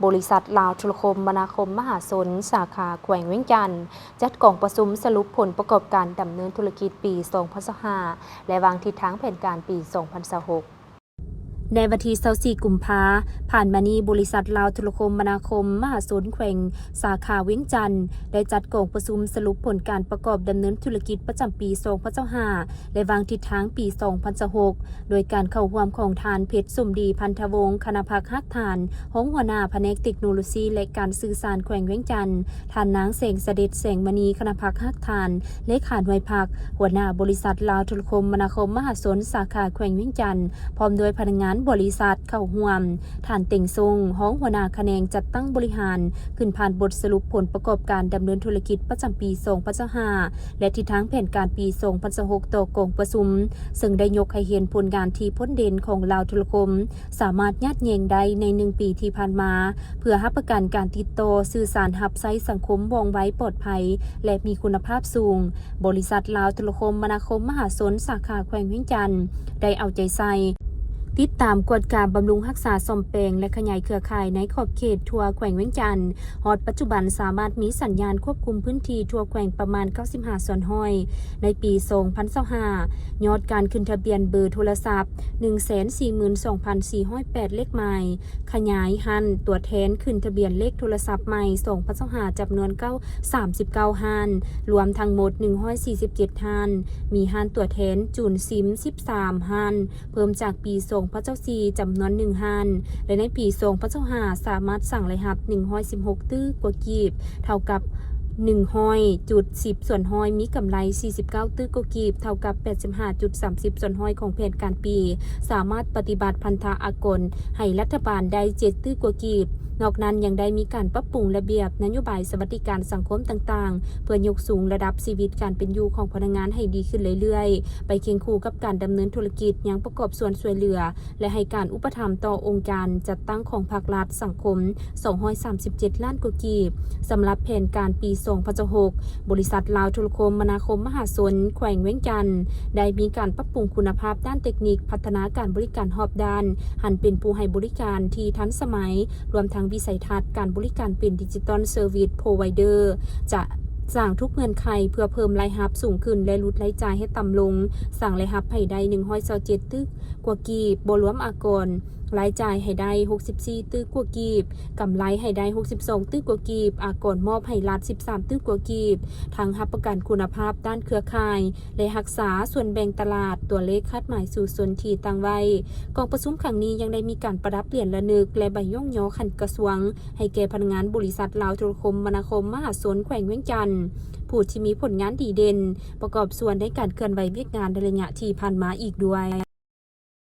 บริษัทลาวโทรคมนาคมมหาชนสาขาแขวงเวียงจันทน์จัดกองประชุมสรุปผลประกอบการดำเนินธุรกิจปี 2025 และวางทิศทางแผนการปี 2026ในวันที่24กุมภาพันธ์ผ่านมานี้บริษัทลาวโทรคมนาคมมหาชนแขวงสาขาเวียงจันทน์ได้จัดกองประชุมสรุปผลการประกอบดำเนินธุรกิจประจำปี 2025 และวางทิศทางปี 2026 โดยการเข้าร่วมของทานเพชรสมดีพันธวงศ์คณภักฮักฐานห้องหัวหน้าแผนกเทคโนโลยีและการสื่อสารแขวงเวียงจันทน์ท่านนางแสงเสด็จแสงมณีคณภักฮักฐานเลขาหน่วยพักหัวหน้าบริษัทลาวโทรคมนาคมมหาชนสาขาแขวงเวียงจันทน์พร้อมโดยพนักงานบริษัทเข้าร่วมท่านเต็งทรงห้องหัวหน้าแขนงจัดตั้งบริหารขึ้นผ่านบทสรุปผลประกอบการดำเนินธุรกิจประจำปี 2025 และทิศทางแผนการปี 2026 ต่อกองประชุมซึ่งได้ยกให้เห็นผลงานที่พ้นเด่นของลาวโทรคมสามารถยัดเยียงได้ใน1ปีที่ผ่านมาเพื่อรับประกันการติดต่อสื่อสารรับใช้สังคมว่องไวปลอดภัยและมีคุณภาพสูงบริษัทลาวโทรคมนาคมมหาชนสาขาแขวงเวียงจันทน์ได้เอาใจใส่ติดตามกวดการบำรุงรักษาซ่อมแปลงและขยายเครือข่ายในขอบเขตทั่วแขวงเวียงจันทน์ฮอดปัจจุบันสามารถมีสัญญาณควบคุมพื้นที่ทั่วแขวงประมาณ 95 ส่วนห้อยในปี 2025 ยอดการขึ้นทะเบียนเบอร์โทรศัพท์ 142,408 เลขใหม่ขยายหันตัวแทนขึ้นทะเบียนเลขโทรศัพท์ใหม่ 2025 จำนวน39หันรวมทั้งหมด147หันมีหันตัวแทนจูนซิม13หันเพิ่มจากปี2024จำนวน1หันและในปี2025สามารถสั่งรหัส116ตื้อกว่ากีบเท่ากับ100.10 ส่วนห้อยมีกำไร49ตื้อกว่ากีบเท่ากับ 85.30 ส่วนห้อยของแผนการปีสามารถปฏิบัติพันธะอากลให้รัฐบาลได้7ตื้อกว่ากีบนอกนั้นยังได้มีการปรับปรุงระเบียบนโยบายสวัสดิการสังคมต่างๆเพื่อยกสูงระดับชีวิตการเป็นอยู่ของพนักงานให้ดีขึ้นเรื่อยๆไปเคียงคู่กับการดำเนินธุรกิจยังประกอบส่วนช่วยเหลือและให้การอุปถัมภ์ต่อองค์การจัดตั้งของภาครัฐสังคม237ล้านกว่ากีบสำหรับแผนการปี 2026 บริษัทลาวโทรคมนาคมมหาชนแขวงเวียงจันทน์ได้มีการปรับปรุงคุณภาพด้านเทคนิคพัฒนาการบริการรอบด้านหันเป็นผู้ให้บริการที่ทันสมัยรวมทั้งวิสัยทัศน์การบริการเป็นดิจิตอลเซอร์วิสโพรไวเดอร์จะสร้างทุกเงื่อนไขเพื่อเพิ่มรายรับสูงขึ้นและลดรายจ่ายให้ต่ำลงสั่งรายรับให้ได้127ตึกกว่ากีบบ่รวมอากรรายจ่ายให้ได้64ตึกกว่ากีบกำไรให้ได้62ตึกกว่ากีบอากรมอบให้รัฐ13ตึกกว่ากีบทั้งรับประกันคุณภาพด้านเครือข่ายและรักษาส่วนแบ่งตลาดตัวเลขคาดหมายสู่ส่วนที่ตั้งไว้กองประชุมครั้งนี้ยังได้มีการประดับเหรียญระลึกและใบย่องย่อขันกระทรวงให้แก่พนักงานบริษัทลาวโทรคมนาคมมหาชนแขวงเวียงจันทน์ผู้ที่มีผลงานดีเด่นประกอบส่วนในการเคลื่อนไหวเวียกงานในระยะที่ผ่านมาอีกด้วย